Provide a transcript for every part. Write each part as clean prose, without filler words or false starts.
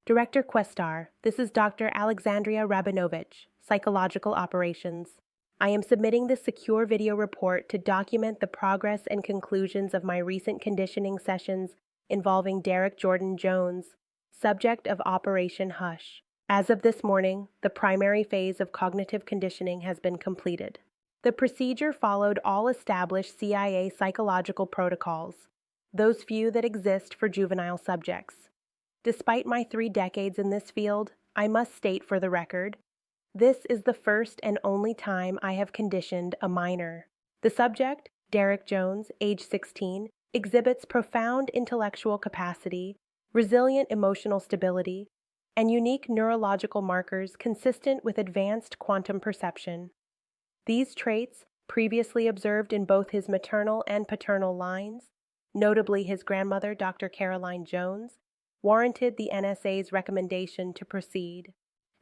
Director Questar, this is Dr. Alexandria Rabinovich, Psychological Operations. I am submitting this secure video report to document the progress and conclusions of my recent conditioning sessions involving Derek Jordan Jones, subject of Operation Hush. As of this morning, the primary phase of cognitive conditioning has been completed. The procedure followed all established CIA psychological protocols, those few that exist for juvenile subjects. Despite my 3 decades in this field, I must state for the record, this is the first and only time I have conditioned a minor. The subject, Derek Jones, age 16, exhibits profound intellectual capacity, resilient emotional stability, and unique neurological markers consistent with advanced quantum perception. These traits, previously observed in both his maternal and paternal lines, notably his grandmother, Dr. Caroline Jones, warranted the NSA's recommendation to proceed.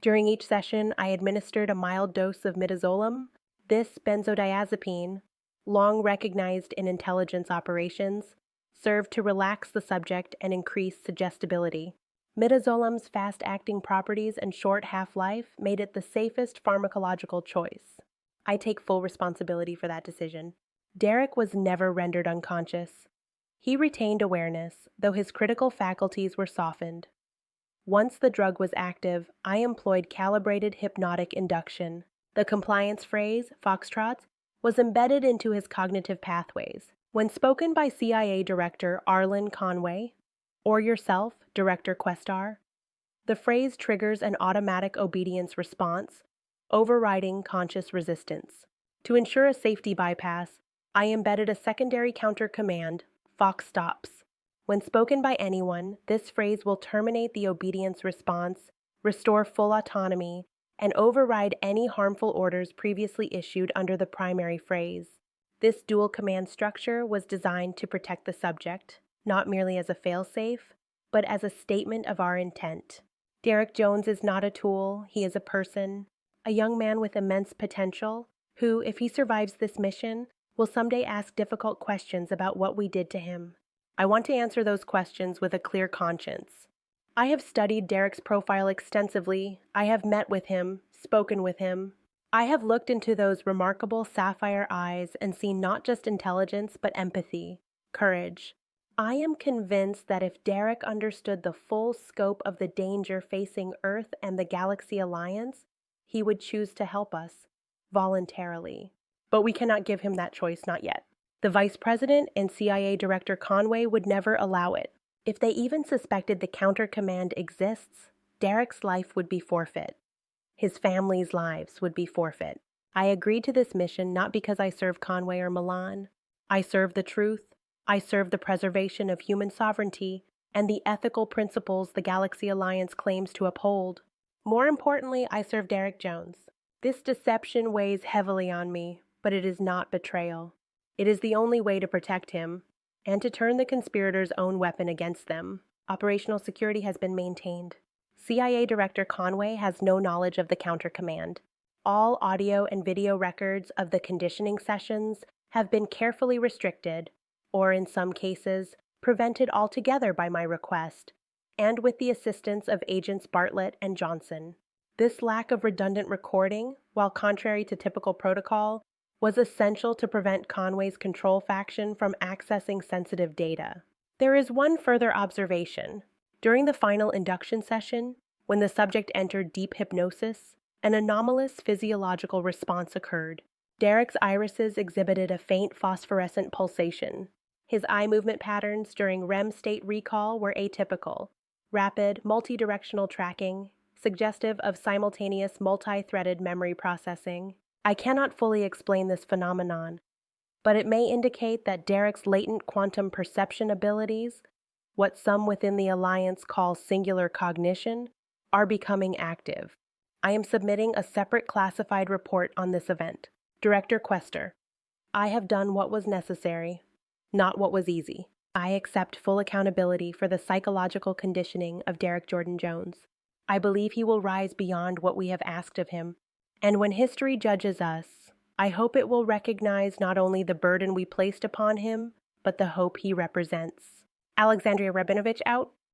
During each session, I administered a mild dose of midazolam. This benzodiazepine, long recognized in intelligence operations, served to relax the subject and increase suggestibility. Midazolam's fast-acting properties and short half-life made it the safest pharmacological choice. I take full responsibility for that decision. Derek was never rendered unconscious. He retained awareness, though his critical faculties were softened. Once the drug was active, I employed calibrated hypnotic induction. The compliance phrase, foxtrot, was embedded into his cognitive pathways. When spoken by CIA Director Arlen Conway, or yourself, Director Questar, the phrase triggers an automatic obedience response, overriding conscious resistance. To ensure a safety bypass, I embedded a secondary counter command, Fox stops. When spoken by anyone, this phrase will terminate the obedience response, restore full autonomy, and override any harmful orders previously issued under the primary phrase. This dual command structure was designed to protect the subject, not merely as a failsafe, but as a statement of our intent. Derek Jones is not a tool, he is a person, a young man with immense potential, who, if he survives this mission, will someday ask difficult questions about what we did to him. I want to answer those questions with a clear conscience. I have studied Derek's profile extensively. I have met with him, spoken with him. I have looked into those remarkable sapphire eyes and seen not just intelligence, but empathy, courage. I am convinced that if Derek understood the full scope of the danger facing Earth and the Galaxy Alliance, he would choose to help us, voluntarily. But we cannot give him that choice, not yet. The Vice President and CIA Director Conway would never allow it. If they even suspected the counter command exists, Derek's life would be forfeit. His family's lives would be forfeit. I agreed to this mission not because I serve Conway or Milan. I serve the truth. I serve the preservation of human sovereignty and the ethical principles the Galaxy Alliance claims to uphold. More importantly, I serve Derek Jones. This deception weighs heavily on me, but it is not betrayal. It is the only way to protect him, and to turn the conspirators' own weapon against them. Operational security has been maintained. CIA Director Conway has no knowledge of the counter command. All audio and video records of the conditioning sessions have been carefully restricted, or in some cases, prevented altogether by my request, and with the assistance of Agents Bartlett and Johnson. This lack of redundant recording, while contrary to typical protocol, was essential to prevent Conway's control faction from accessing sensitive data. There is one further observation. During the final induction session, when the subject entered deep hypnosis, an anomalous physiological response occurred. Derek's irises exhibited a faint phosphorescent pulsation. His eye movement patterns during REM state recall were atypical, rapid, multi-directional tracking, suggestive of simultaneous multi-threaded memory processing. I cannot fully explain this phenomenon, but it may indicate that Derek's latent quantum perception abilities, what some within the Alliance call singular cognition, are becoming active. I am submitting a separate classified report on this event. Director Questar, I have done what was necessary, not what was easy. I accept full accountability for the psychological conditioning of Derek Jordan Jones. I believe he will rise beyond what we have asked of him. And when history judges us, I hope it will recognize not only the burden we placed upon him, but the hope he represents. Alexandria Rabinovich out.